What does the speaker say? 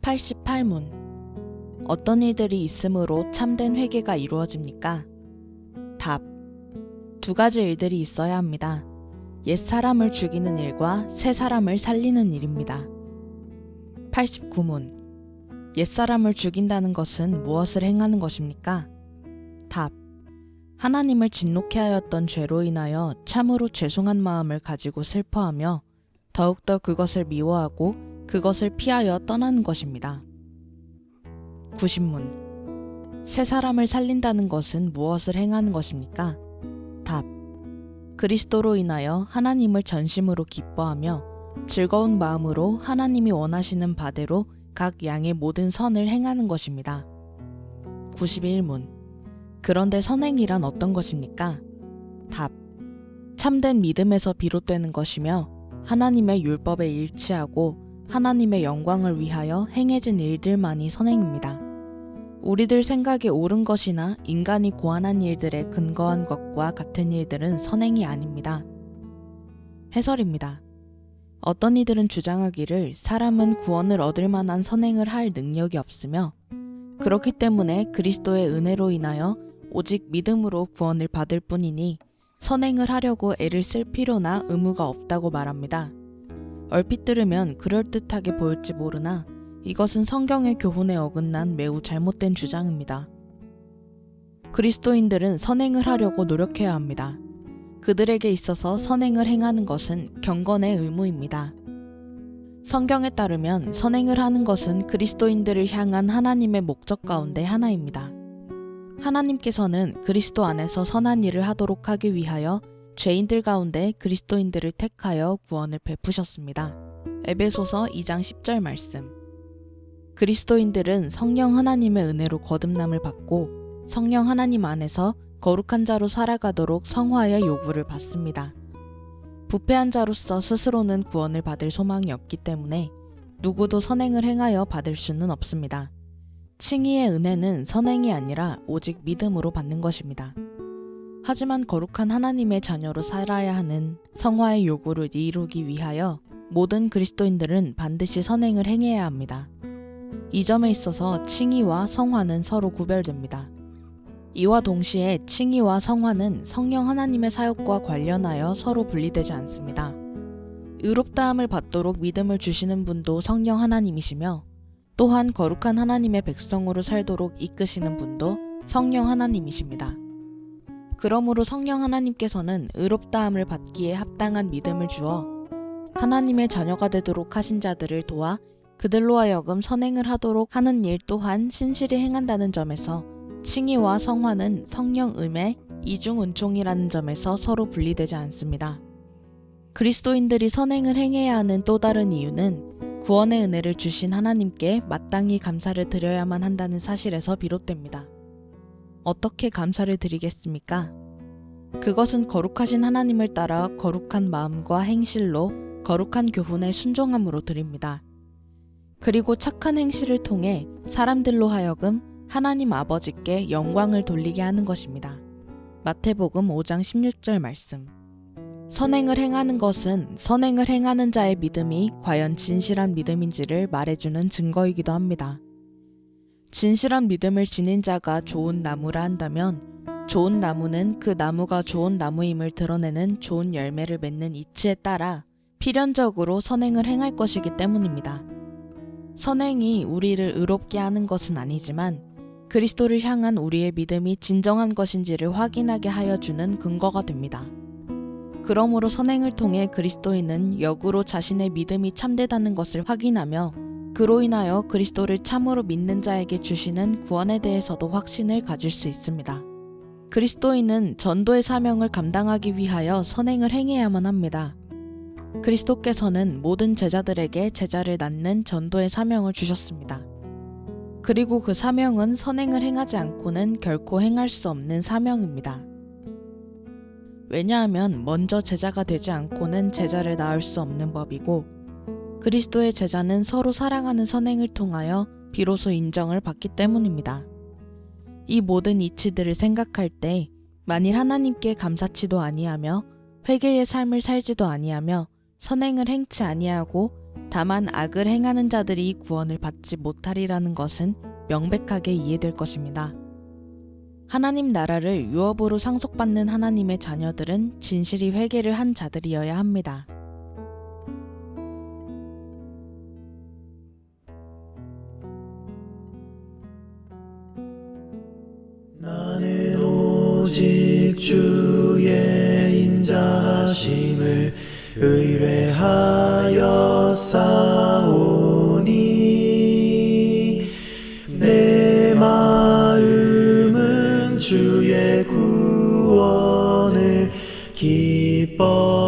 88문. 어떤 일들이 있으므로 참된 회개가 이루어집니까? 답. 두 가지 일들이 있어야 합니다. 옛 사람을 죽이는 일과 새 사람을 살리는 일입니다. 89문. 옛 사람을 죽인다는 것은 무엇을 행하는 것입니까? 답. 하나님을 진노케 하였던 죄로 인하여 참으로 죄송한 마음을 가지고 슬퍼하며 더욱더 그것을 미워하고 그것을 피하여 떠나는 것입니다. 90문. 새 사람을 살린다는 것은 무엇을 행하는 것입니까? 답. 그리스도로 인하여 하나님을 전심으로 기뻐하며 즐거운 마음으로 하나님이 원하시는 바대로 각 양의 모든 선을 행하는 것입니다. 91문. 그런데 선행이란 어떤 것입니까? 답. 참된 믿음에서 비롯되는 것이며 하나님의 율법에 일치하고 하나님의 영광을 위하여 행해진 일들만이 선행입니다. 우리들 생각에 옳은 것이나 인간이 고안한 일들에 근거한 것과 같은 일들은 선행이 아닙니다. 해설입니다. 어떤 이들은 주장하기를 사람은 구원을 얻을 만한 선행을 할 능력이 없으며 그렇기 때문에 그리스도의 은혜로 인하여 오직 믿음으로 구원을 받을 뿐이니 선행을 하려고 애를 쓸 필요나 의무가 없다고 말합니다. 얼핏 들으면 그럴듯하게 보일지 모르나 이것은 성경의 교훈에 어긋난 매우 잘못된 주장입니다. 그리스도인들은 선행을 하려고 노력해야 합니다. 그들에게 있어서 선행을 행하는 것은 경건의 의무입니다. 성경에 따르면 선행을 하는 것은 그리스도인들을 향한 하나님의 목적 가운데 하나입니다. 하나님께서는 그리스도 안에서 선한 일을 하도록 하기 위하여 죄인들 가운데 그리스도인들을 택하여 구원을 베푸셨습니다. 에베소서 2장 10절 말씀. 그리스도인들은 성령 하나님의 은혜로 거듭남을 받고 성령 하나님 안에서 거룩한 자로 살아가도록 성화의 요구를 받습니다. 부패한 자로서 스스로는 구원을 받을 소망이 없기 때문에 누구도 선행을 행하여 받을 수는 없습니다. 칭의의 은혜는 선행이 아니라 오직 믿음으로 받는 것입니다. 하지만 거룩한 하나님의 자녀로 살아야 하는 성화의 요구를 이루기 위하여 모든 그리스도인들은 반드시 선행을 행해야 합니다. 이 점에 있어서 칭의와 성화는 서로 구별됩니다. 이와 동시에 칭의와 성화는 성령 하나님의 사역과 관련하여 서로 분리되지 않습니다. 의롭다함을 받도록 믿음을 주시는 분도 성령 하나님이시며 또한 거룩한 하나님의 백성으로 살도록 이끄시는 분도 성령 하나님이십니다. 그러므로 성령 하나님께서는 의롭다함을 받기에 합당한 믿음을 주어 하나님의 자녀가 되도록 하신 자들을 도와 그들로 하여금 선행을 하도록 하는 일 또한 신실히 행한다는 점에서 칭의와 성화는 성령 음의 이중 은총이라는 점에서 서로 분리되지 않습니다. 그리스도인들이 선행을 행해야 하는 또 다른 이유는 구원의 은혜를 주신 하나님께 마땅히 감사를 드려야만 한다는 사실에서 비롯됩니다. 어떻게 감사를 드리겠습니까? 그것은 거룩하신 하나님을 따라 거룩한 마음과 행실로 거룩한 교훈에 순종함으로 드립니다. 그리고 착한 행실을 통해 사람들로 하여금 하나님 아버지께 영광을 돌리게 하는 것입니다. 마태복음 5장 16절 말씀. 선행을 행하는 것은 선행을 행하는 자의 믿음이 과연 진실한 믿음인지를 말해주는 증거이기도 합니다. 진실한 믿음을 지닌 자가 좋은 나무라 한다면 좋은 나무는 그 나무가 좋은 나무임을 드러내는 좋은 열매를 맺는 이치에 따라 필연적으로 선행을 행할 것이기 때문입니다. 선행이 우리를 의롭게 하는 것은 아니지만 그리스도를 향한 우리의 믿음이 진정한 것인지를 확인하게 하여 주는 근거가 됩니다. 그러므로 선행을 통해 그리스도인은 역으로 자신의 믿음이 참되다는 것을 확인하며 그로 인하여 그리스도를 참으로 믿는 자에게 주시는 구원에 대해서도 확신을 가질 수 있습니다. 그리스도인은 전도의 사명을 감당하기 위하여 선행을 행해야만 합니다. 그리스도께서는 모든 제자들에게 제자를 낳는 전도의 사명을 주셨습니다. 그리고 그 사명은 선행을 행하지 않고는 결코 행할 수 없는 사명입니다. 왜냐하면 먼저 제자가 되지 않고는 제자를 낳을 수 없는 법이고 그리스도의 제자는 서로 사랑하는 선행을 통하여 비로소 인정을 받기 때문입니다. 이 모든 이치들을 생각할 때 만일 하나님께 감사치도 아니하며 회개의 삶을 살지도 아니하며 선행을 행치 아니하고 다만 악을 행하는 자들이 구원을 받지 못하리라는 것은 명백하게 이해될 것입니다. 하나님 나라를 유업으로 상속받는 하나님의 자녀들은 진실이 회개를 한 자들이어야 합니다. 나는 오직 주의 인자하심을 의뢰하여 싸우니 내 마음은 주의 구원을 기뻐